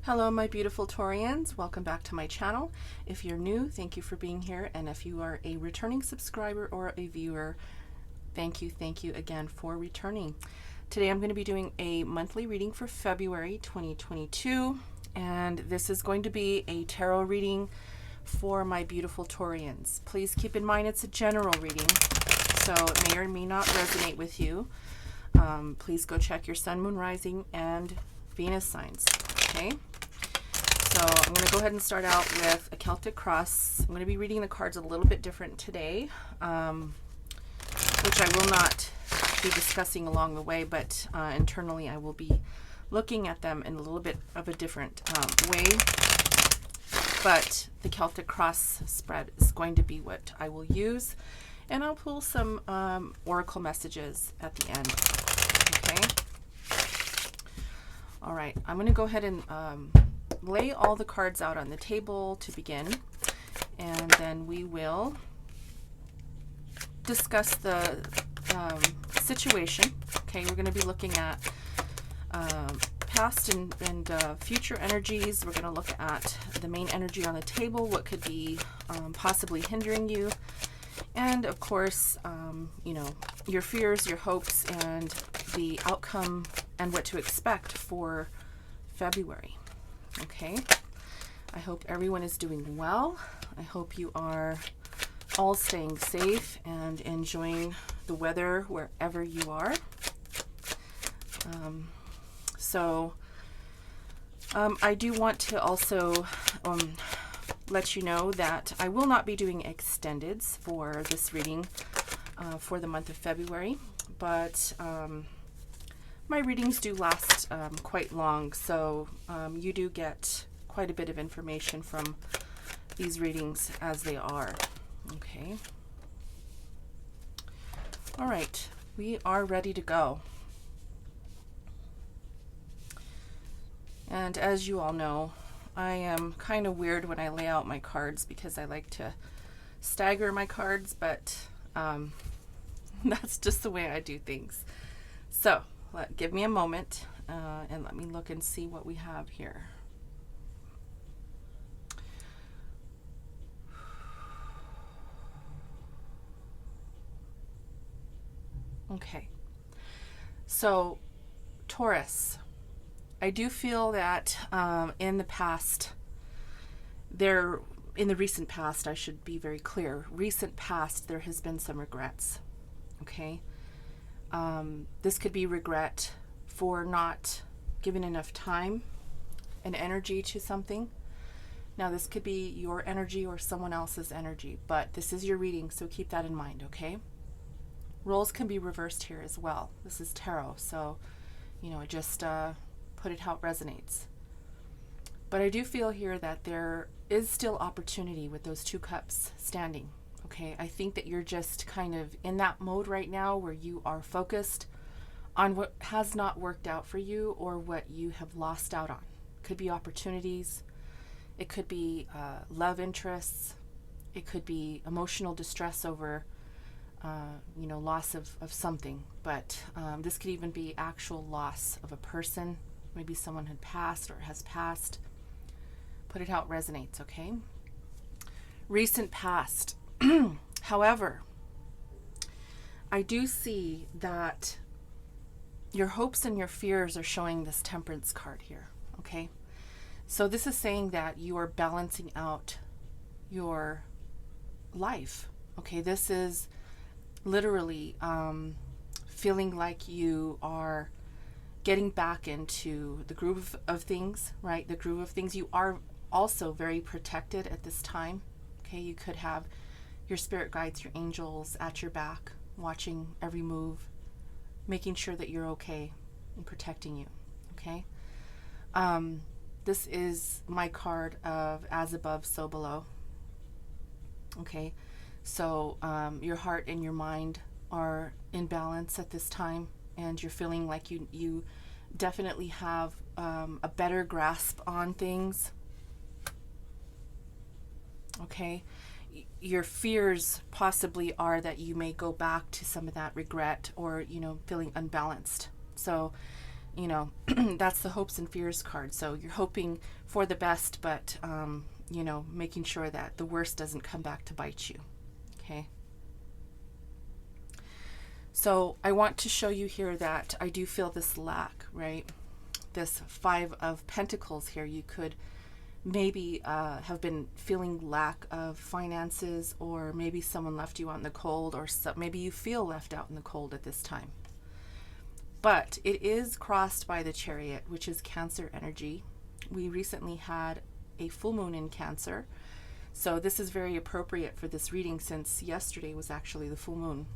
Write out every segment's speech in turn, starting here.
Hello my beautiful Taurians, welcome back to my channel. If you're new, thank you for being here, and if you are a returning subscriber or a viewer, thank you again for returning. Today I'm going to be doing a monthly reading for February 2022, and this is going to be a tarot reading for my beautiful Taurians. Please keep in mind it's a general reading, so it may or may not resonate with you. Please go check your sun, moon, rising, and Venus signs. Okay, so I'm going to go ahead and start out with a Celtic cross. I'm going to be reading the cards a little bit different today, which I will not be discussing along the way, but internally I will be looking at them in a little bit of a different way. But the Celtic cross spread is going to be what I will use, and I'll pull some oracle messages at the end. Okay. All right, I'm going to go ahead and lay all the cards out on the table to begin, and then we will discuss the situation. Okay, we're going to be looking at past and future energies. We're going to look at the main energy on the table, what could be possibly hindering you, and of course, you know, your fears, your hopes, and the outcome and what to expect for February. Okay, I hope everyone is doing well. I hope you are all staying safe and enjoying the weather wherever you are. I do want to also let you know that I will not be doing extendeds for this reading for the month of February, but my readings do last quite long, so you do get quite a bit of information from these readings as they are. Okay. All right, we are ready to go. And as you all know, I am kind of weird when I lay out my cards because I like to stagger my cards, but that's just the way I do things. So give me a moment and let me look and see what we have here. Okay, so Taurus, I do feel that in the past, in the recent past, I should be very clear, recent past, there has been some regrets. Okay, this could be regret for not giving enough time and energy to something. Now this could be your energy or someone else's energy, but this is your reading, so keep that in mind. Okay, roles can be reversed here as well. This is tarot, so you know, just put it how it resonates. But I do feel here that there is still opportunity with those two cups standing. Okay, I think that you're just kind of in that mode right now where you are focused on what has not worked out for you or what you have lost out on. Could be opportunities, it could be love interests, it could be emotional distress over you know, loss of something, but this could even be actual loss of a person. Maybe someone had passed or has passed. Put it how it resonates. Okay, recent past. However, I do see that your hopes and your fears are showing this Temperance card here. Okay, so this is saying that you are balancing out your life. Okay, this is literally feeling like you are getting back into the groove of things, right? The groove of things. You are also very protected at this time. Okay, you could have your spirit guides, your angels at your back, watching every move, making sure that you're okay and protecting you. Okay, this is my card of as above, so below. Okay, so your heart and your mind are in balance at this time, and you're feeling like you definitely have a better grasp on things. Okay, your fears possibly are that you may go back to some of that regret or, you know, feeling unbalanced. So you know, that's the hopes and fears card. So you're hoping for the best, but, you know, making sure that the worst doesn't come back to bite you. Okay. So I want to show you here that I do feel this lack, right? This Five of Pentacles here. You could maybe have been feeling lack of finances, or maybe someone left you out in the cold, or maybe you feel left out in the cold at this time. But it is crossed by the Chariot, which is Cancer energy. We recently had a full moon in Cancer, so this is very appropriate for this reading, since yesterday was actually the full moon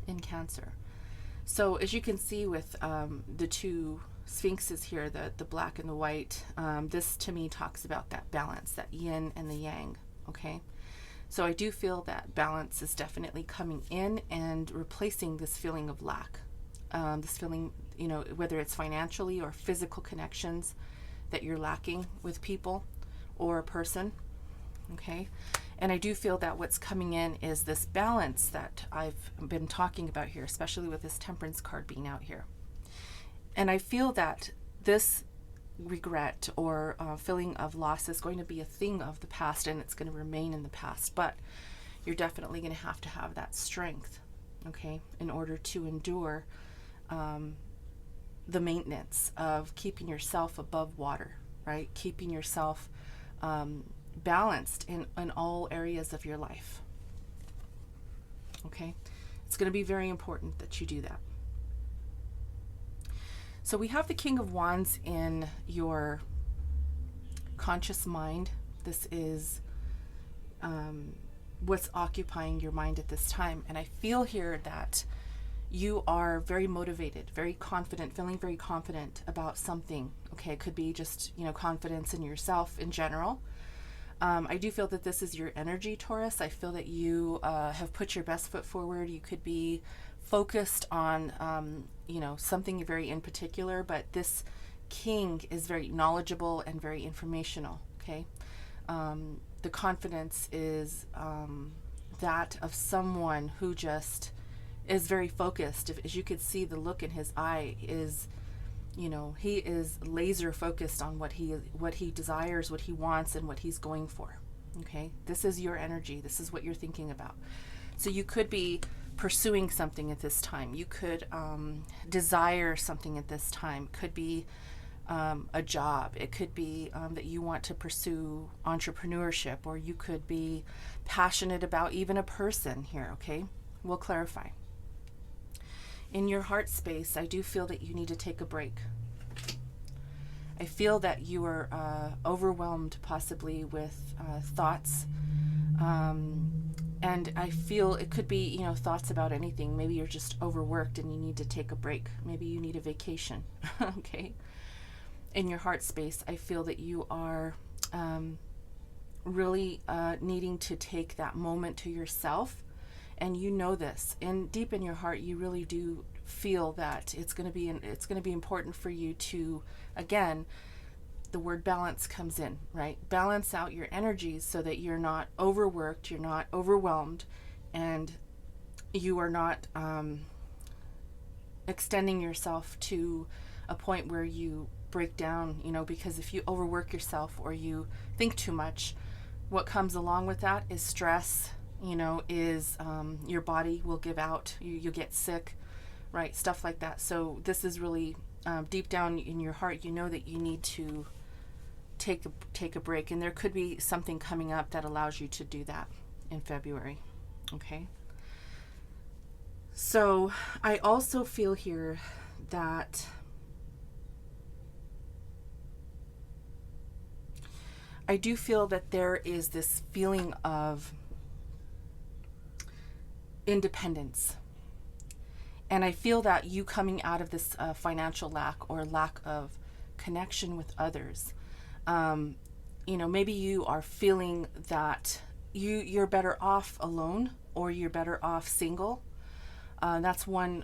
in Cancer. So as you can see with the two sphinxes here, the black and the white, this to me talks about that balance, that yin and the yang. Okay, so I do feel that balance is definitely coming in and replacing this feeling of lack, this feeling, you know, whether it's financially or physical connections that you're lacking with people or a person. Okay, and I do feel that what's coming in is this balance that I've been talking about here, especially with this Temperance card being out here. And I feel that this regret or feeling of loss is going to be a thing of the past, and it's going to remain in the past. But you're definitely going to have that strength, okay, in order to endure the maintenance of keeping yourself above water, right? Keeping yourself balanced in all areas of your life. Okay, it's going to be very important that you do that. So we have the King of Wands in your conscious mind. This is what's occupying your mind at this time. And I feel here that you are very motivated, very confident, feeling very confident about something. Okay, it could be just, you know, confidence in yourself in general. I do feel that this is your energy, Taurus. I feel that you have put your best foot forward. You could be focused on, you know, something very in particular, but this king is very knowledgeable and very informational. Okay, the confidence is that of someone who just is very focused. As you could see, the look in his eye is, you know, he is laser focused on what he desires, what he wants, and what he's going for. Okay, this is your energy. This is what you're thinking about. So you could be pursuing something at this time. You could desire something at this time. Could be a job. It could be that you want to pursue entrepreneurship, or you could be passionate about even a person here. Okay, we'll clarify. In your heart space, I do feel that you need to take a break. I feel that you are overwhelmed possibly with thoughts. And I feel it could be, you know, thoughts about anything. Maybe you're just overworked and you need to take a break. Maybe you need a vacation. Okay. In your heart space, I feel that you are really needing to take that moment to yourself. And you know this, and deep in your heart, you really do feel that it's going to be important for you to, again, the word balance comes in, right? Balance out your energies so that you're not overworked, you're not overwhelmed, and you are not extending yourself to a point where you break down, you know, because if you overwork yourself or you think too much, what comes along with that is stress. You know, is your body will give out, you'll get sick, right? Stuff like that. So this is really deep down in your heart, you know that you need to take a break, and there could be something coming up that allows you to do that in February. Okay. So I also feel here that I do feel that there is this feeling of independence. And I feel that you coming out of this financial lack or lack of connection with others, you know, maybe you are feeling that you're better off alone, or you're better off single. That's one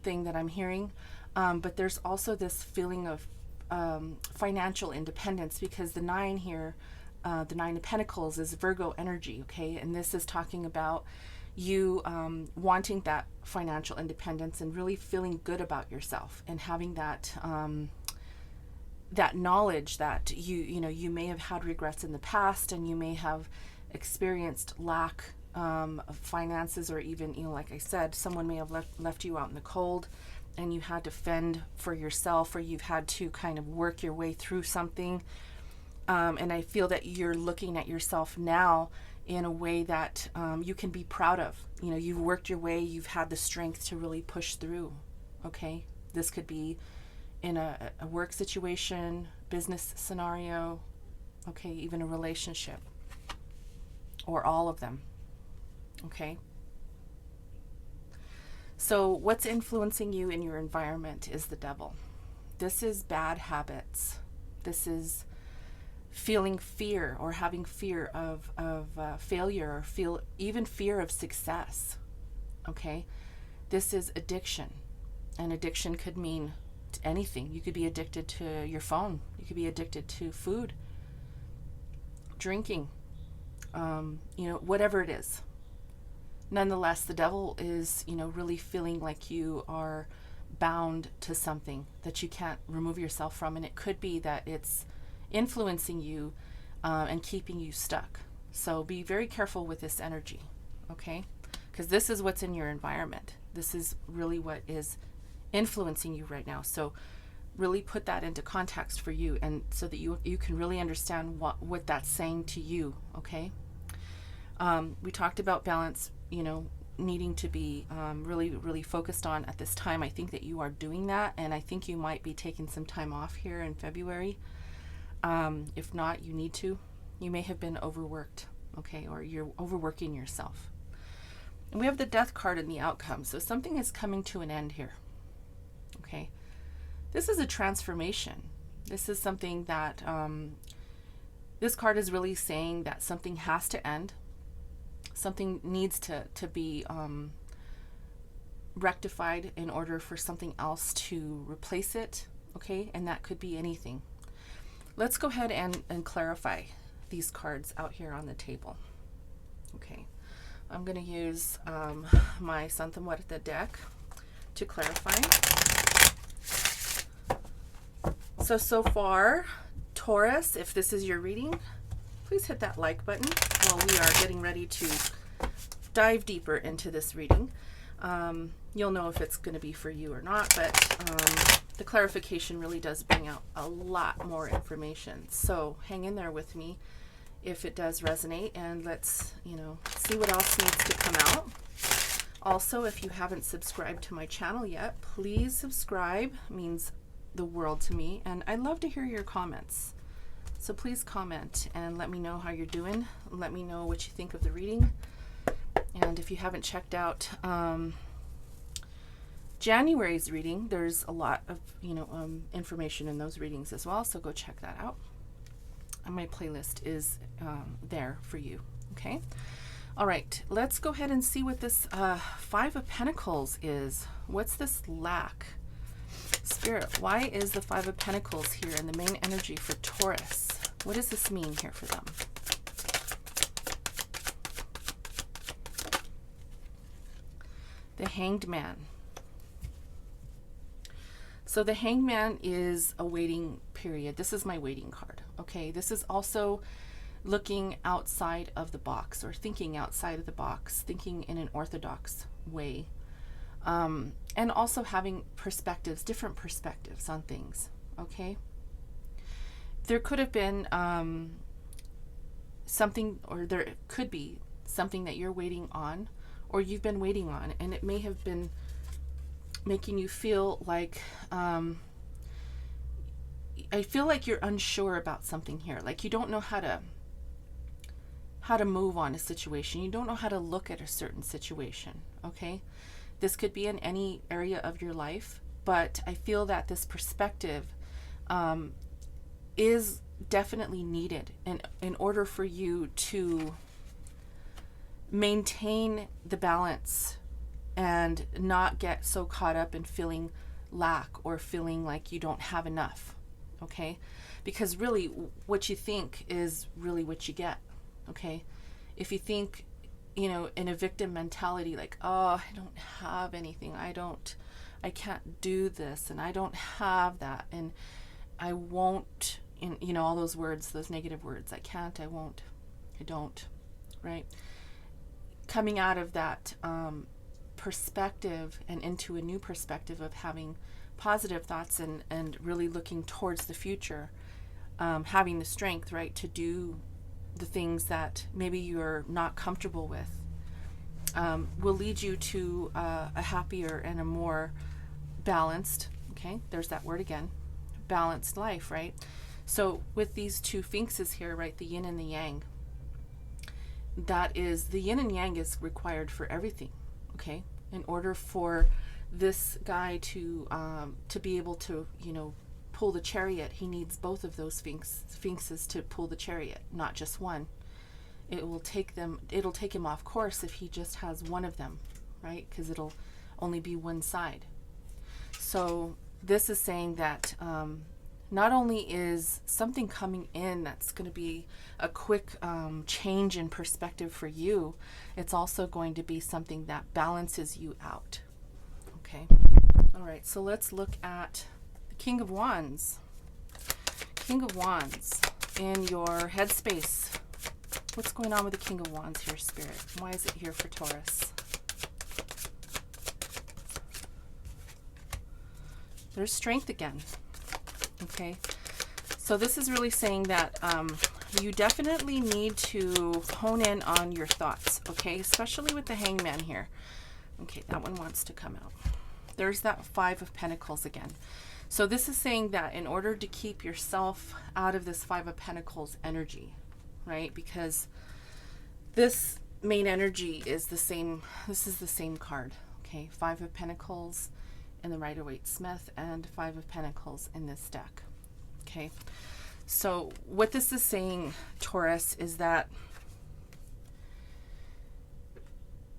thing that I'm hearing. But there's also this feeling of financial independence, because the 9 here, the 9 of Pentacles is Virgo energy. Okay. And this is talking about you wanting that financial independence and really feeling good about yourself and having that that knowledge that you may have had regrets in the past, and you may have experienced lack of finances, or even, like I said, someone may have left you out in the cold and you had to fend for yourself, or you've had to kind of work your way through something. And I feel that you're looking at yourself now in a way that you can be proud of. You've worked your way, you've had the strength to really push through. Okay, this could be in a work situation, business scenario, okay, even a relationship, or all of them. Okay, so what's influencing you in your environment is the devil. This is bad habits. This is feeling fear, or having fear of failure, or even fear of success. Okay, this is addiction, and addiction could mean anything. You could be addicted to your phone. You could be addicted to food, drinking, whatever it is. Nonetheless, the devil is, really feeling like you are bound to something that you can't remove yourself from, and it could be that it's influencing you and keeping you stuck. So be very careful with this energy, okay? Because this is what's in your environment. This is really what is influencing you right now. So really put that into context for you, and so that you can really understand what that's saying to you, okay? We talked about balance, needing to be really, really focused on at this time. I think that you are doing that, and I think you might be taking some time off here in February. If not, you need to. You may have been overworked, okay, or you're overworking yourself. And we have the Death card in the outcome, so something is coming to an end here, okay? This is a transformation. This is something that, this card is really saying that something has to end. Something needs to be rectified in order for something else to replace it, okay? And that could be anything. Let's go ahead and clarify these cards out here on the table. Okay, I'm going to use my Sante Muerte deck to clarify. So far, Taurus, if this is your reading, please hit that like button while we are getting ready to dive deeper into this reading. You'll know if it's going to be for you or not, but the clarification really does bring out a lot more information. So hang in there with me if it does resonate, and let's, see what else needs to come out. Also, if you haven't subscribed to my channel yet, please subscribe. It means the world to me, and I'd love to hear your comments. So please comment and let me know how you're doing. Let me know what you think of the reading. And if you haven't checked out January's reading, there's a lot of information in those readings as well, so go check that out. And my playlist is there for you. Okay, all right, let's go ahead and see what this Five of Pentacles is. What's this lack? Spirit, why is the Five of Pentacles here in the main energy for Taurus? What does this mean here for them? The Hanged Man. So the Hanged Man is a waiting period. This is my waiting card. Okay, this is also looking outside of the box, or thinking outside of the box, thinking in an orthodox way. And also having perspectives, different perspectives on things, okay? There could have been something, or there could be something that you're waiting on, or you've been waiting on, and it may have been making you feel like, I feel like you're unsure about something here. Like you don't know how to move on a situation. You don't know how to look at a certain situation, okay? This could be in any area of your life, but I feel that this perspective is definitely needed in order for you to maintain the balance and not get so caught up in feeling lack or feeling like you don't have enough, okay? Because really what you think is really what you get, okay? If you think you know, in a victim mentality, like, oh, I don't have anything. I can't do this, and I don't have that, and I won't, you know, all those words, those negative words. I can't, I won't, I don't, right? Coming out of that perspective and into a new perspective of having positive thoughts and really looking towards the future, having the strength, right, to do the things that maybe you're not comfortable with, will lead you to a happier and a more balanced, okay, there's that word again, balanced life, right? So with these two sphinxes here, right, the yin and the yang, that is, the yin and yang is required for everything, okay? In order for this guy to be able to, you know, pull the chariot, he needs both of those sphinxes to pull the chariot, not just one. It'll take him off course if he just has one of them, right? Because it'll only be one side. So this is saying that not only is something coming in that's going to be a quick change in perspective for you, it's also going to be something that balances you out. Okay. All right. So let's look at the King of Wands. King of Wands in your headspace. What's going on with the King of Wands here, Spirit? Why is it here for Taurus? There's strength again. Okay. So this is really saying that you definitely need to hone in on your thoughts, okay? Especially with the Hangman here. Okay, that one wants to come out. There's that Five of Pentacles again. So this is saying that in order to keep yourself out of this Five of Pentacles energy, right? Because this main energy is the same. This is the same card, okay? Five of Pentacles in the Rider-Waite-Smith and Five of Pentacles in this deck, okay? So what this is saying, Taurus, is that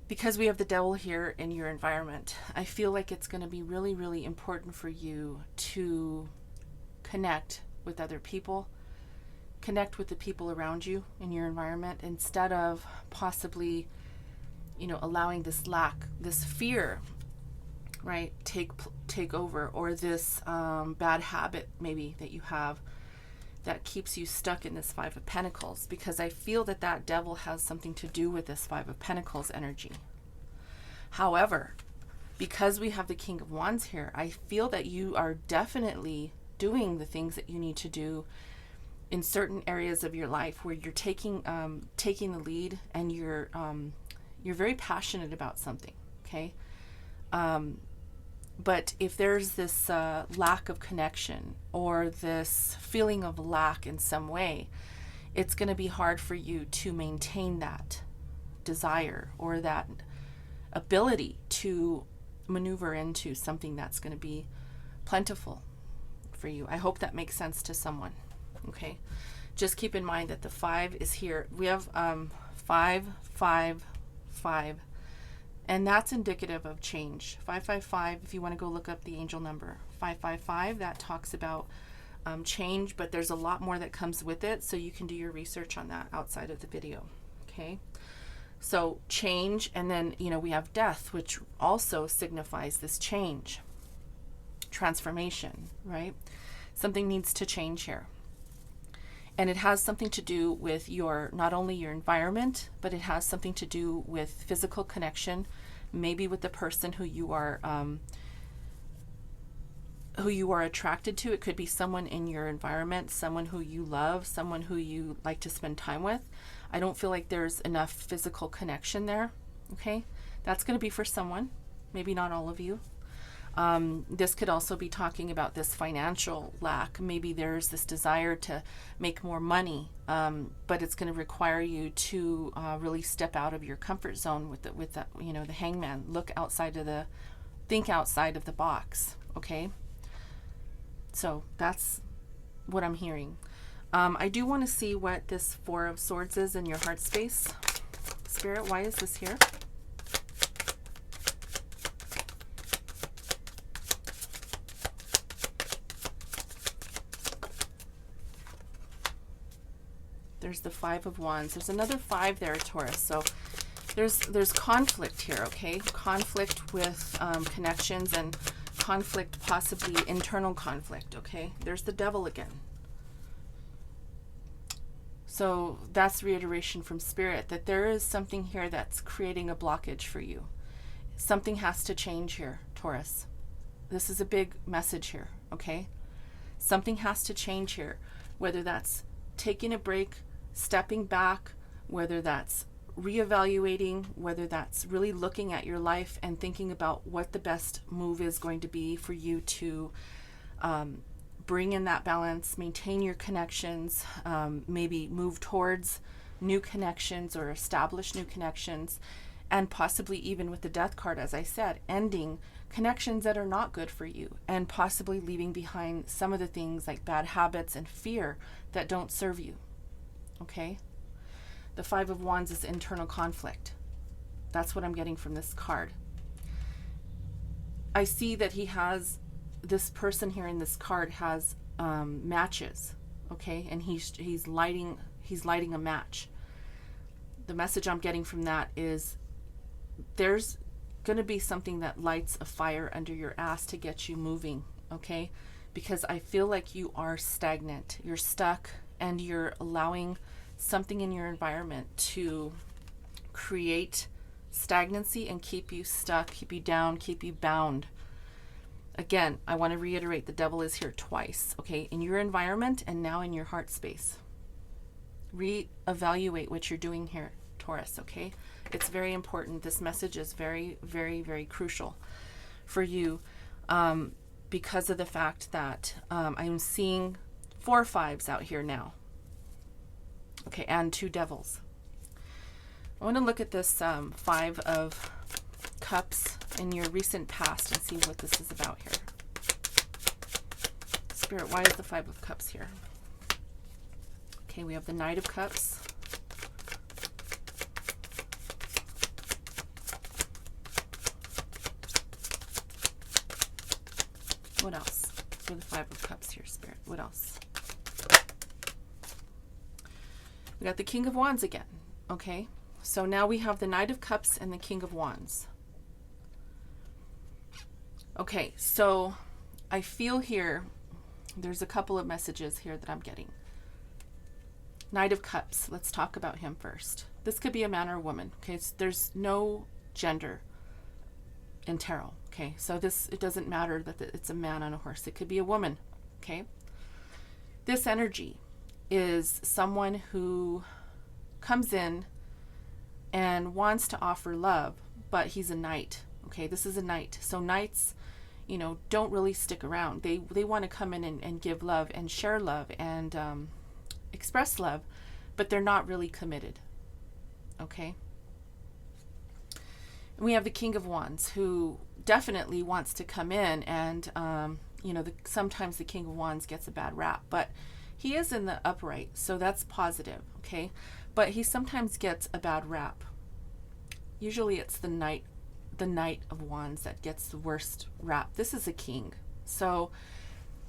because we have the Devil here in your environment, I feel like it's going to be really, really important for you to connect with other people, connect with the people around you in your environment, instead of possibly, you know, allowing this lack, this fear, right, take over, or this bad habit maybe that you have that keeps you stuck in this Five of Pentacles, because I feel that that Devil has something to do with this Five of Pentacles energy. However, because we have the King of Wands here, I feel that you are definitely doing the things that you need to do in certain areas of your life where you're taking the lead, and you're very passionate about something, okay? But if there's this lack of connection, or this feeling of lack in some way, it's going to be hard for you to maintain that desire or that ability to maneuver into something that's going to be plentiful for you. I hope that makes sense to someone. Okay. Just keep in mind that the 5 is here. We have 5, 5, 5. And that's indicative of change. 555, if you want to go look up the angel number. 555, that talks about change, but there's a lot more that comes with it, so you can do your research on that outside of the video. Okay? So change, and then, you know, we have death, which also signifies this change. Transformation, right? Something needs to change here. And it has something to do with your, not only your environment, but it has something to do with physical connection, maybe with the person who you are attracted to. It could be someone in your environment, someone who you love, someone who you like to spend time with. I don't feel like there's enough physical connection there. Okay, that's going to be for someone, maybe not all of you. This could also be talking about this financial lack. Maybe there's this desire to make more money, but it's going to require you to really step out of your comfort zone with the you know, the Hangman. Think outside of the box. Okay. So that's what I'm hearing. I do want to see what this 4 of Swords is in your heart space. Spirit, why is this here? There's the 5 of Wands. There's another 5 there, Taurus. So There's conflict here, okay? Conflict with connections, and conflict, possibly internal conflict, okay? There's the devil again. So that's reiteration from Spirit that there is something here that's creating a blockage for you. Something has to change here, Taurus. This is a big message here, okay? Something has to change here, whether that's taking a break, stepping back, whether that's reevaluating, whether that's really looking at your life and thinking about what the best move is going to be for you to bring in that balance, maintain your connections, maybe move towards new connections or establish new connections, and possibly even with the Death card, as I said, ending connections that are not good for you, and possibly leaving behind some of the things like bad habits and fear that don't serve you, okay? The Five of Wands is internal conflict. That's what I'm getting from this card. I see that he has, this person here in this card has matches, okay? And he's lighting a match. The message I'm getting from that is there's going to be something that lights a fire under your ass to get you moving, okay? Because I feel like you are stagnant. You're stuck, and you're allowing something in your environment to create stagnancy and keep you stuck, keep you down, keep you bound. Again, I want to reiterate, the devil is here twice, okay? In your environment and now in your heart space. Reevaluate what you're doing here, Taurus, okay? It's very important. This message is very, very, very crucial for you because of the fact that I'm seeing 4 5s out here now. Okay, and 2 devils. I want to look at this 5 of Cups in your recent past and see what this is about here. Spirit, why is the 5 of Cups here? Okay, we have the Knight of Cups. What else? For the 5 of Cups here, Spirit. What else? We got the King of Wands again. Okay, so now we have the Knight of Cups and the King of Wands. Okay, so I feel here, there's a couple of messages here that I'm getting. Knight of Cups, let's talk about him first. This could be a man or a woman, okay? There's no gender in tarot, okay? So it doesn't matter that it's a man on a horse. It could be a woman, okay? This energy is someone who comes in and wants to offer love, but he's a knight, okay? This is a knight. So knights, you know, don't really stick around. They want to come in and give love and share love and express love, but they're not really committed, okay? And we have the King of Wands, who definitely wants to come in and, you know, sometimes the King of Wands gets a bad rap, but he is in the upright, so that's positive, okay? But he sometimes gets a bad rap. Usually it's the Knight of Wands that gets the worst rap. This is a king. So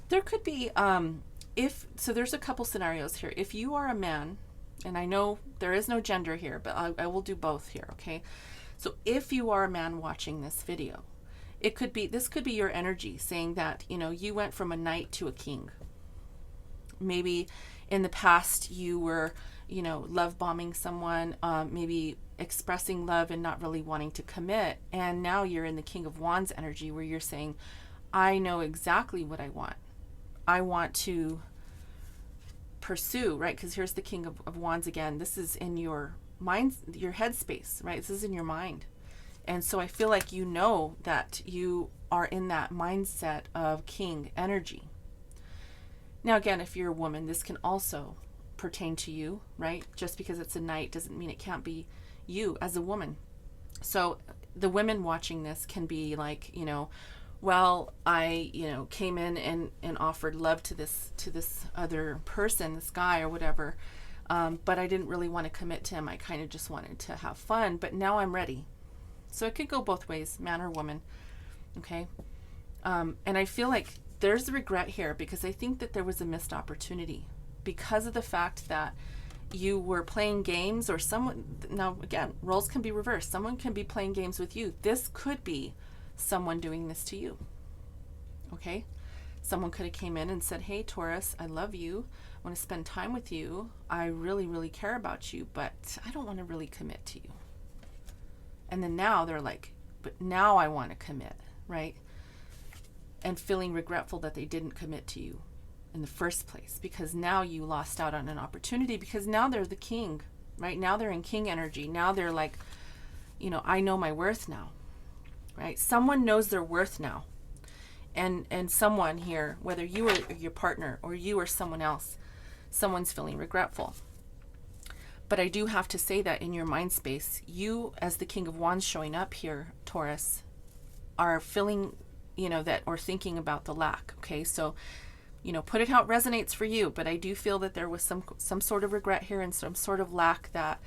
there could be, so there's a couple scenarios here. If you are a man, and I know there is no gender here, but I will do both here, okay? So if you are a man watching this video, this could be your energy saying that, you know, you went from a knight to a king. Maybe in the past you were, you know, love bombing someone, maybe expressing love and not really wanting to commit. And now you're in the King of Wands energy where you're saying, I know exactly what I want. I want to pursue, right? Because here's the King of Wands again. This is in your mind, your headspace, right? This is in your mind. And so I feel like you know that you are in that mindset of king energy. Now, again, if you're a woman, this can also pertain to you, right? Just because it's a knight doesn't mean it can't be you as a woman. So the women watching this can be like, you know, well, I, you know, came in and offered love to this other person, this guy or whatever, but I didn't really want to commit to him. I kind of just wanted to have fun, but now I'm ready. So it could go both ways, man or woman, okay? And I feel like there's regret here because I think that there was a missed opportunity because of the fact that you were playing games, or someone, now again, roles can be reversed. Someone can be playing games with you. This could be someone doing this to you. Okay? Someone could have came in and said, hey, Taurus, I love you. I want to spend time with you. I really, really care about you, but I don't want to really commit to you. And then now they're like, but now I want to commit, right? And feeling regretful that they didn't commit to you in the first place, because now you lost out on an opportunity, because now they're the king, right? Now they're in king energy. Now they're like, you know, I know my worth now, right? Someone knows their worth now. And someone here, whether you or your partner or you or someone else, someone's feeling regretful. But I do have to say that in your mind space, you as the King of Wands showing up here, Taurus, are feeling, you know, that, or thinking about the lack. Okay, so, you know, put it how it resonates for you. But I do feel that there was some sort of regret here and some sort of lack that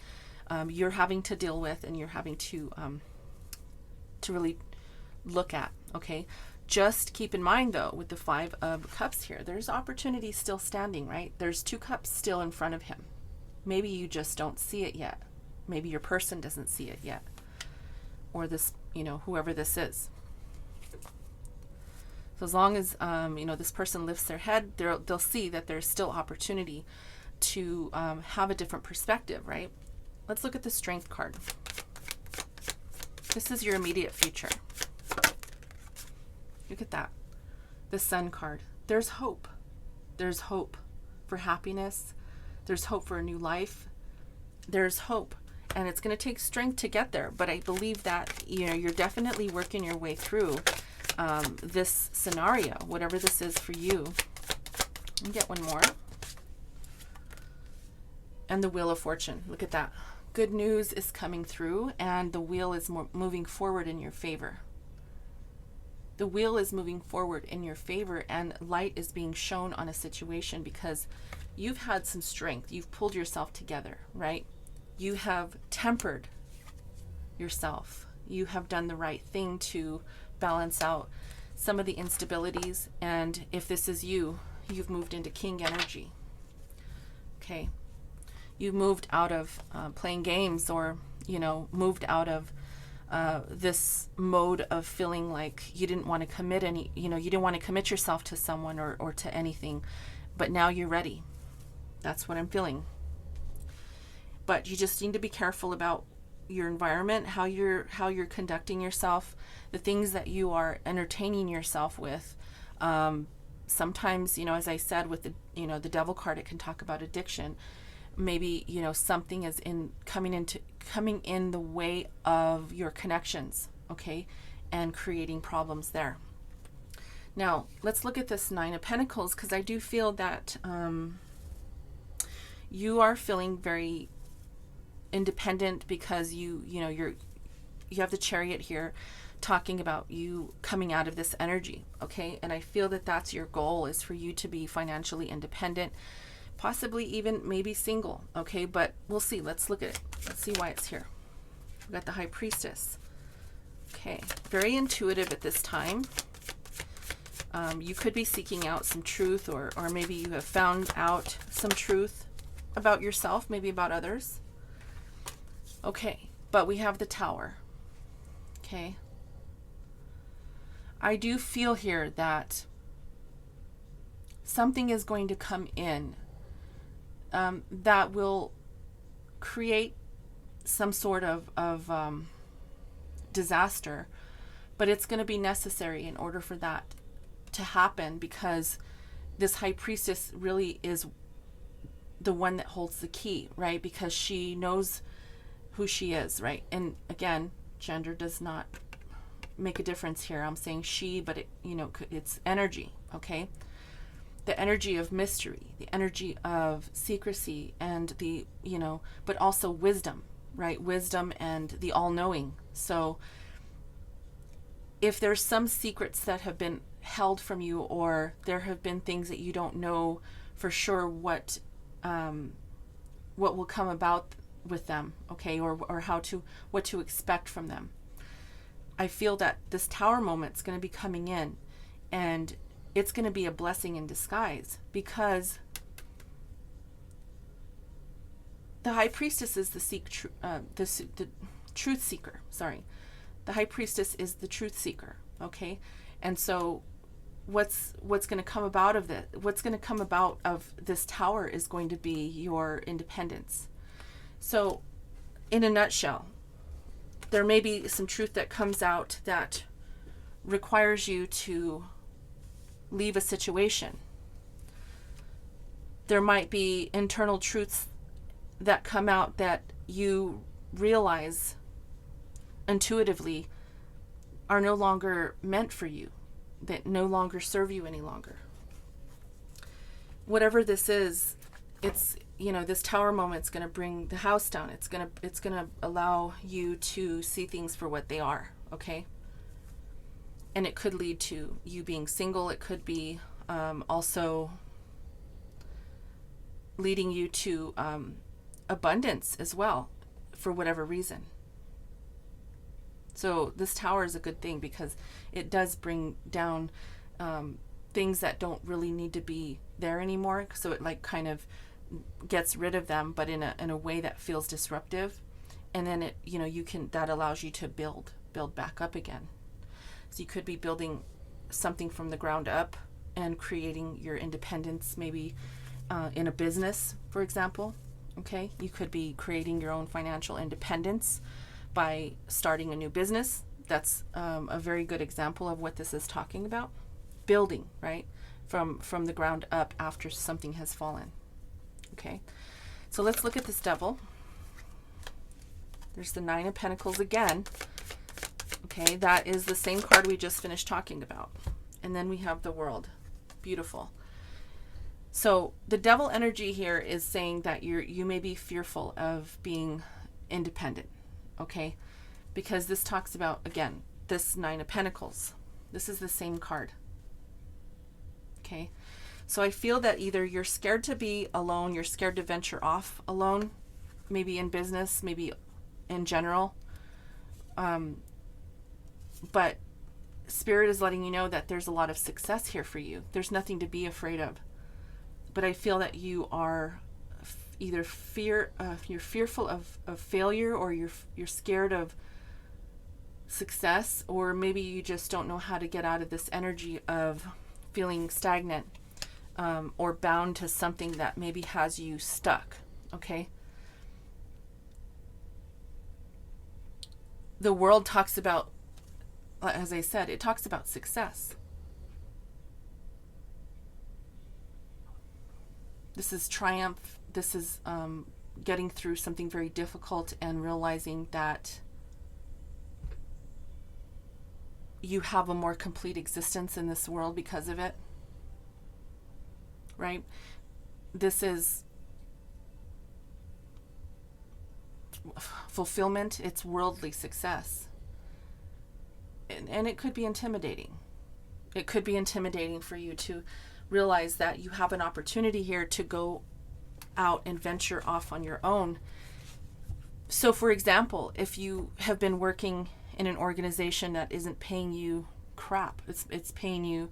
you're having to deal with, and you're having to really look at. Okay. Just keep in mind, though, with the Five of Cups here, there's opportunity still standing, right? There's 2 cups still in front of him. Maybe you just don't see it yet. Maybe your person doesn't see it yet. Or this, you know, whoever this is. So as long as, you know, this person lifts their head, they'll see that there's still opportunity to have a different perspective, right? Let's look at the Strength card. This is your immediate future. Look at that. The Sun card. There's hope. There's hope for happiness. There's hope for a new life. There's hope. And it's going to take strength to get there. But I believe that, you know, you're definitely working your way through this scenario, whatever this is for you. Let me get one more. And the Wheel of Fortune. Look at that. Good news is coming through, and the wheel is moving forward in your favor. The wheel is moving forward in your favor, and light is being shown on a situation because you've had some strength. You've pulled yourself together, right? You have tempered yourself. You have done the right thing to balance out some of the instabilities. And if this is you, you've moved into king energy. Okay. You moved out of playing games, or, you know, moved out of this mode of feeling like you didn't want to commit you didn't want to commit yourself to someone or to anything, but now you're ready. That's what I'm feeling. But you just need to be careful about your environment, how you're conducting yourself, the things that you are entertaining yourself with. Sometimes, you know, as I said, with the, you know, the Devil card, it can talk about addiction. Maybe, you know, something is coming in the way of your connections, okay, and creating problems there. Now, let's look at this Nine of Pentacles, because I do feel that you are feeling very independent, because you have the Chariot here talking about you coming out of this energy, okay? And I feel that that's your goal, is for you to be financially independent, possibly even maybe single, okay? But we'll see. Let's look at it. Let's see why it's here. We've got the High Priestess. Okay, very intuitive at this time. You could be seeking out some truth, or maybe you have found out some truth about yourself, maybe about others. Okay, but we have the Tower. Okay. I do feel here that something is going to come in that will create some sort of disaster, but it's going to be necessary in order for that to happen, because this High Priestess really is the one that holds the key, right? Because she knows who she is, right? And again, gender does not make a difference here. I'm saying she, but it's energy, okay? The energy of mystery, the energy of secrecy, and but also wisdom, right? Wisdom and the all-knowing. So if there's some secrets that have been held from you, or there have been things that you don't know for sure what will come about with them, okay, or what to expect from them, I feel that this Tower moment's going to be coming in, and it's going to be a blessing in disguise, because the High Priestess is the truth seeker. Sorry, the High Priestess is the truth seeker. Okay, and so what's going to come about of this? What's going to come about of this Tower is going to be your independence. So, in a nutshell, there may be some truth that comes out that requires you to leave a situation. There might be internal truths that come out that you realize intuitively are no longer meant for you, that no longer serve you any longer. Whatever this is, it's, this Tower moment's going to bring the house down. It's going to allow you to see things for what they are, okay? And it could lead to you being single. It could be also leading you to abundance as well, for whatever reason. So this Tower is a good thing because it does bring down things that don't really need to be there anymore. So it like kind of gets rid of them, but in a way that feels disruptive. And then it, that allows you to build back up again. So you could be building something from the ground up and creating your independence, maybe in a business, for example. Okay, you could be creating your own financial independence by starting a new business. That's a very good example of what this is talking about. Building, right, from the ground up after something has fallen. Okay, so let's look at this Devil. There's the Nine of Pentacles again. Okay, that is the same card we just finished talking about. And then we have the World. Beautiful. So the Devil energy here is saying that you may be fearful of being independent, okay? Because this talks about, again, this Nine of Pentacles. This is the same card, okay? So I feel that either you're scared to be alone, you're scared to venture off alone, maybe in business, maybe in general, but Spirit is letting you know that there's a lot of success here for you. There's nothing to be afraid of. But I feel that you are either you're fearful of failure, or you're scared of success, or maybe you just don't know how to get out of this energy of feeling stagnant or bound to something that maybe has you stuck, okay? The World talks about, as I said, it talks about success. This is triumph. This is getting through something very difficult and realizing that you have a more complete existence in this world because of it. Right? This is fulfillment. It's worldly success. And it could be intimidating. It could be intimidating for you to realize that you have an opportunity here to go out and venture off on your own. So for example, if you have been working in an organization that isn't paying you crap, it's paying you,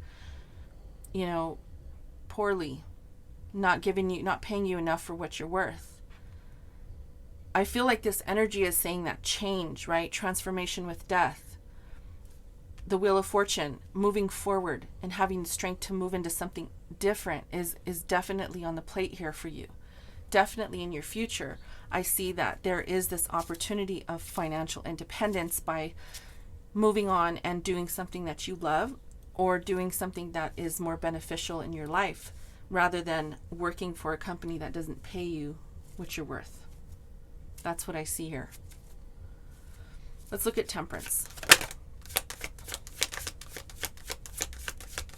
poorly, not paying you enough for what you're worth. I feel like this energy is saying that change, right? Transformation with death. The Wheel of Fortune, moving forward and having the strength to move into something different is definitely on the plate here for you. Definitely in your future, I see that there is this opportunity of financial independence by moving on and doing something that you love, or doing something that is more beneficial in your life, rather than working for a company that doesn't pay you what you're worth. That's what I see here. Let's look at Temperance.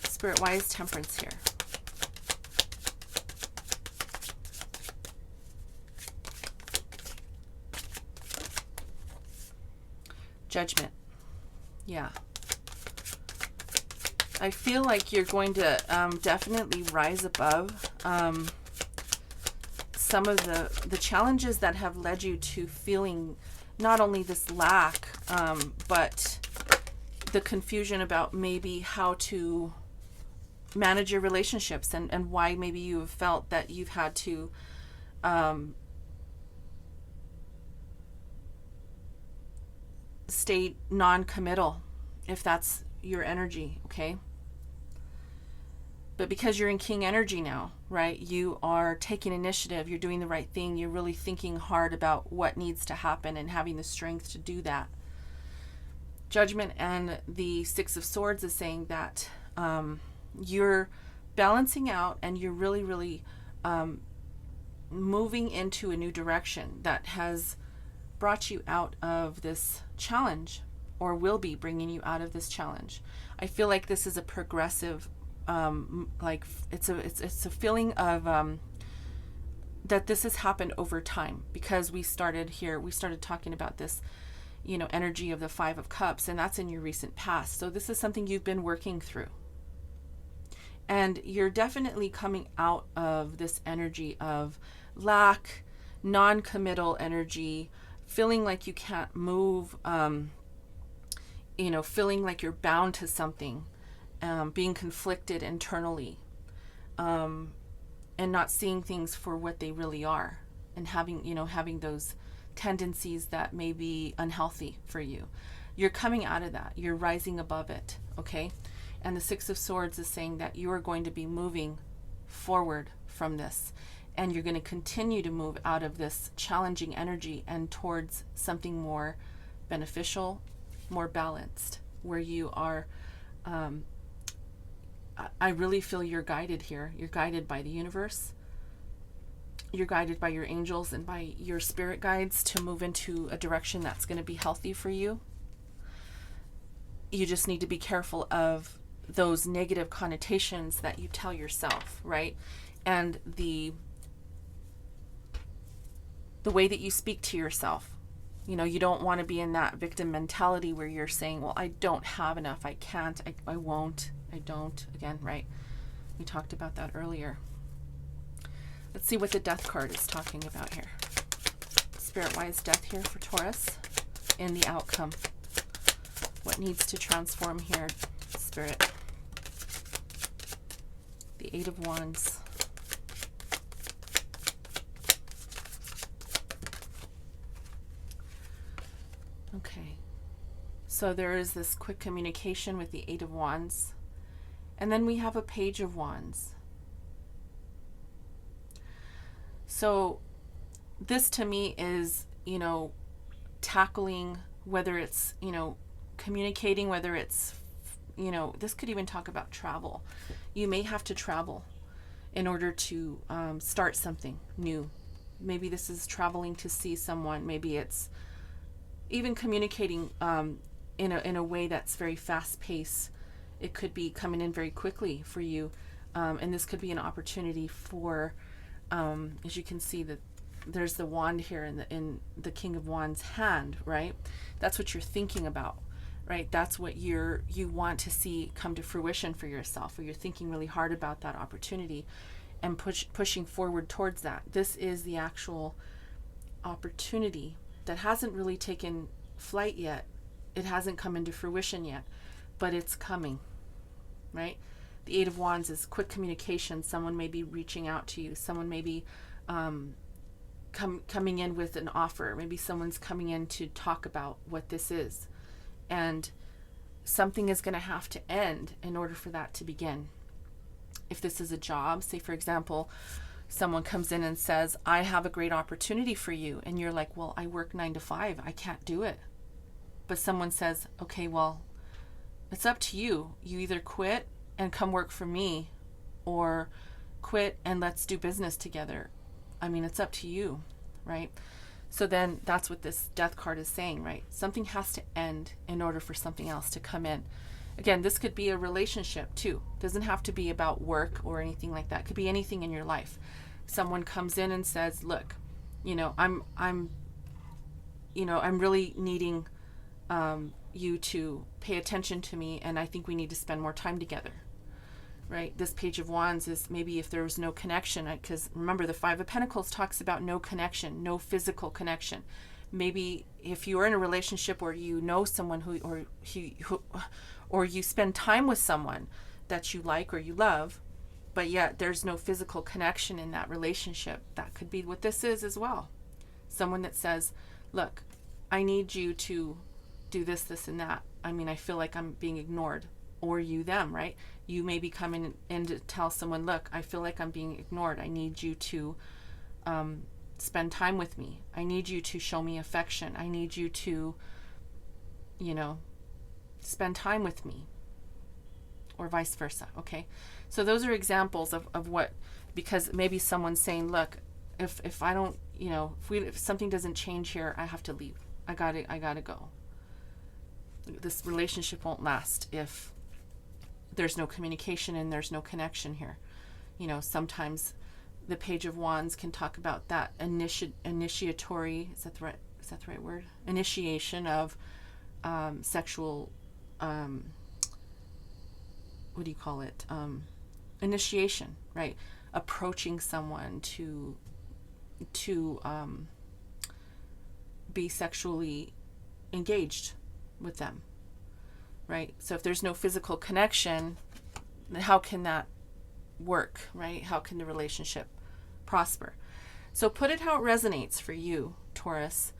Spirit, why is Temperance here? Judgment. Yeah. I feel like you're going to definitely rise above some of the challenges that have led you to feeling not only this lack, but the confusion about maybe how to manage your relationships, and why maybe you have felt that you've had to stay non-committal if that's your energy, okay? But because you're in king energy now, right, you are taking initiative, you're doing the right thing, you're really thinking hard about what needs to happen and having the strength to do that. Judgment and the Six of Swords is saying that you're balancing out and you're really, really moving into a new direction that has brought you out of this challenge, or will be bringing you out of this challenge. I feel like this is a progressive, like it's a feeling of that this has happened over time, because we started talking about this, energy of the Five of Cups, and that's in your recent past. So this is something you've been working through. And you're definitely coming out of this energy of lack, non-committal energy, feeling like you can't move, feeling like you're bound to something, being conflicted internally, and not seeing things for what they really are, and having those tendencies that may be unhealthy for you. You're coming out of that. You're rising above it, okay? And the Six of Swords is saying that you are going to be moving forward from this, and you're going to continue to move out of this challenging energy and towards something more beneficial, more balanced, where you are, I really feel you're guided here. You're guided by the universe. You're guided by your angels and by your spirit guides to move into a direction that's going to be healthy for you. You just need to be careful of those negative connotations that you tell yourself, right? And the way that you speak to yourself. You don't want to be in that victim mentality where you're saying, well, I don't have enough, I can't, I won't, I don't. Again, right? We talked about that earlier. Let's see what the Death card is talking about here. Spirit-wise death here for Taurus and the outcome. What needs to transform here, Spirit? The Eight of Wands. Okay. So there is this quick communication with the Eight of Wands. And then we have a Page of Wands. So this to me is, tackling, whether it's, communicating, whether it's, this could even talk about travel. You may have to travel in order to start something new. Maybe this is traveling to see someone. Maybe it's even communicating in a way that's very fast-paced. It could be coming in very quickly for you. And this could be an opportunity for, as you can see, that there's the wand here in the King of Wands hand, right? That's what you're thinking about, right? That's what you want to see come to fruition for yourself, or you're thinking really hard about that opportunity and pushing forward towards that. This is the actual opportunity that hasn't really taken flight yet. It hasn't come into fruition yet, but it's coming, right? The Eight of Wands is quick communication. Someone may be reaching out to you. Someone may be coming in with an offer. Maybe someone's coming in to talk about what this is. And something is going to have to end in order for that to begin. If this is a job, say for example, someone comes in and says, I have a great opportunity for you. And you're like, well, I work 9 to 5. I can't do it. But someone says, okay, well, it's up to you. You either quit and come work for me, or quit and let's do business together. I mean, it's up to you, right? So then that's what this Death card is saying, right? Something has to end in order for something else to come in. Again, this could be a relationship too. It doesn't have to be about work or anything like that. It could be anything in your life. Someone comes in and says, look, I'm really needing you to pay attention to me, and I think we need to spend more time together. Right? This Page of Wands is maybe if there was no connection, because remember the Five of Pentacles talks about no connection, no physical connection. Maybe if you are in a relationship where you know someone or you spend time with someone that you like or you love, but yet there's no physical connection in that relationship, that could be what this is as well. Someone that says, look, I need you to do this, this, and that. I mean, I feel like I'm being ignored. Or you, them, right? You may be coming in to tell someone, look, I feel like I'm being ignored. I need you to spend time with me. I need you to show me affection. I need you to, you know, spend time with me. Or vice versa, okay? So those are examples of what, because maybe someone's saying, look, if I don't, you know, if something doesn't change here, I have to leave. I gotta go. This relationship won't last if there's no communication and there's no connection here. You know, sometimes the Page of Wands can talk about that initiatory, is that the right word? Initiation of sexual, what do you call it? Initiation, right? Approaching someone to be sexually engaged with them, right? So if there's no physical connection, then how can that work, right? How can the relationship prosper? So put it how it resonates for you, Taurus.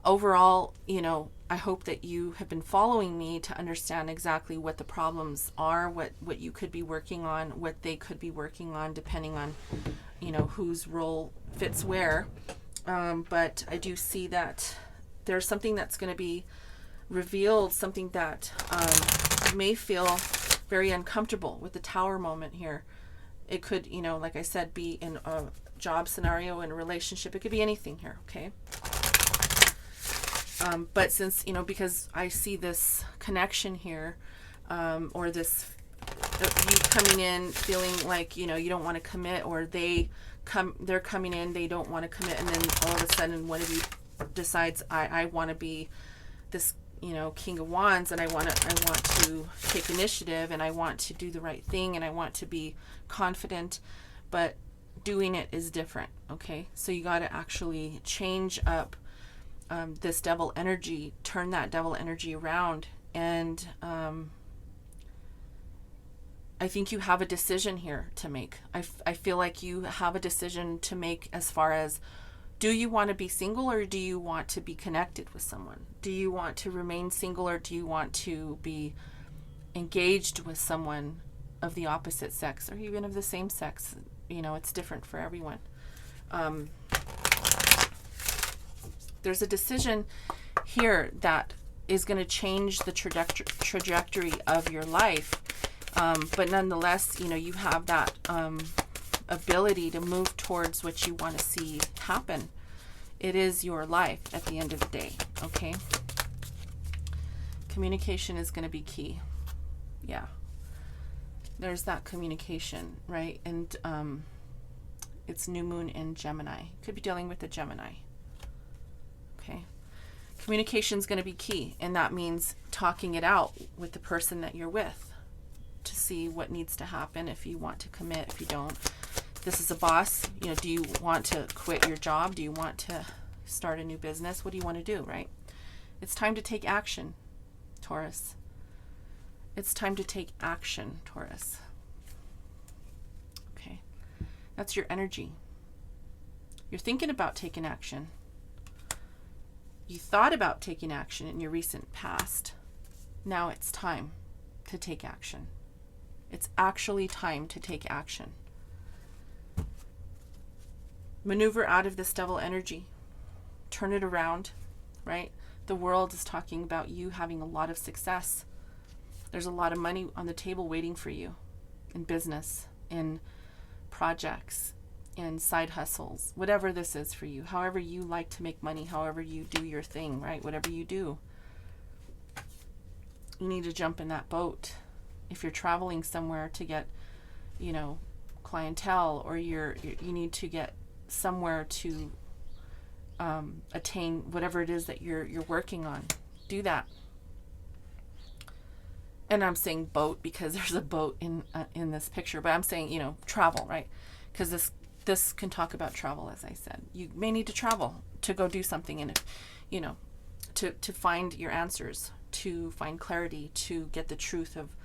Overall, you know, I hope that you have been following me to understand exactly what the problems are, what you could be working on, what they could be working on, depending on, you know, whose role fits where. But I do see that there's something that's going to be revealed, something that may feel very uncomfortable with the Tower moment here. It could, you know, like I said, be in a job scenario, in a relationship. It could be anything here, okay? But since, you know, because I see this connection here, or this, you coming in feeling like, you know, you don't want to commit, or they're coming in, they don't want to commit, and then all of a sudden one of you decides, I want to be this, you know, King of Wands, and I want to take initiative, and I want to do the right thing, and I want to be confident, but doing it is different, okay? So you got to actually change up this devil energy, turn that devil energy around, and I think you have a decision here to make. I feel like you have a decision to make as far as, do you want to be single, or do you want to be connected with someone? Do you want to remain single, or do you want to be engaged with someone of the opposite sex, or even of the same sex? You know, it's different for everyone. There's a decision here that is going to change the trajectory of your life. But nonetheless, you know, you have that ability to move towards what you want to see happen. It is your life at the end of the day, okay? Communication is going to be key. Yeah. There's that communication, right? And it's new moon in Gemini. Could be dealing with the Gemini. Okay. Communication is going to be key, and that means talking it out with the person that you're with to see what needs to happen, if you want to commit, if you don't. This is a boss, you know, do you want to quit your job? Do you want to start a new business? What do you want to do, right? It's time to take action, Taurus. It's time to take action, Taurus. Okay. That's your energy. You're thinking about taking action. You thought about taking action in your recent past. Now it's time to take action. It's actually time to take action. Maneuver out of this devil energy. Turn it around, right? The world is talking about you having a lot of success. There's a lot of money on the table waiting for you in business, in projects, in side hustles, whatever this is for you, however you like to make money, however you do your thing, right? Whatever you do, you need to jump in that boat. If you're traveling somewhere to get, you know, clientele, or you need to get somewhere to attain whatever it is that you're working on, do that. And I'm saying boat because there's a boat in this picture, but I'm saying, you know, travel, right? Because this can talk about travel, as I said. You may need to travel to go do something, and if, you know, to find your answers, to find clarity, to get the truth of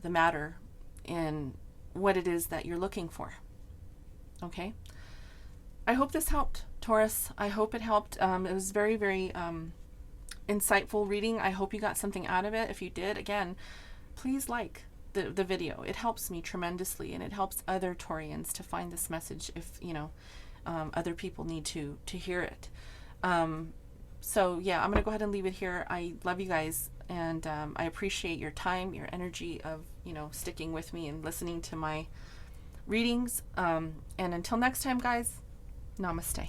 the matter and what it is that you're looking for. Okay? I hope this helped, Taurus. I hope it helped. It was very, very insightful reading. I hope you got something out of it. If you did, again, please like the video. It helps me tremendously, and it helps other Taurians to find this message if, you know, other people need to hear it. So yeah, I'm going to go ahead and leave it here. I love you guys, and I appreciate your time, your energy of, you know, sticking with me and listening to my readings. And until next time, guys, namaste.